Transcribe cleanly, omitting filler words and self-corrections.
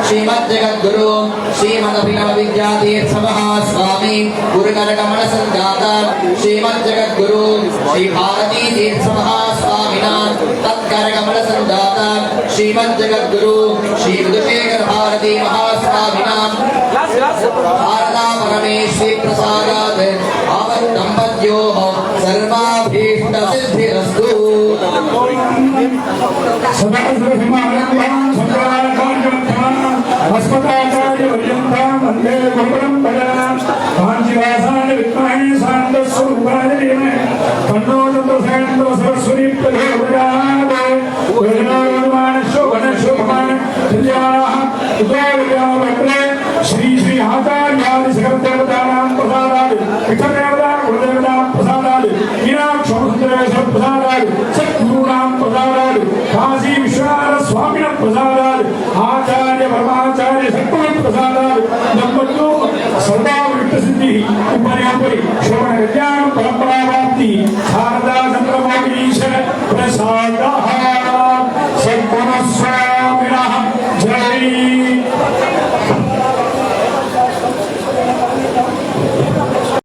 श्रीमद्जगद्गुरु श्रीमदभिनव विद्यातीर्थ महास्वामी गुरुकरकमल संजाता श्रीमद्जगद्गुरु श्री भारती तीर्थ महास्वामिना तत्करकमल संजाता श्रीमद्जगद्गुरु श्री विदुशेखर भारती महास्वामिना शारदा परमेश्वरी प्रसादात् आवत् दंपत्योः सर्वाभीष्ट सिद्धिरस्तु। श्री श्री आचार्यादि सकल देवतानां प्रसादात् इतर देवता गुरुदेवतां प्रसादात् मीनाक्षोत्तरेश्वर प्रसादात् सद्गुरूणां प्रसादात् काशी विश्वनाथ स्वामिनः प्रसादात् आचार्य परमाचार्य सद्गुरु प्रसादात् दंपत्यों सर्वाविष्ट सिद्धि उपरि श्रवण विज्ञान परंपरा प्राप्ति शारदा चंद्रमौलीश्वर प्रसादाः।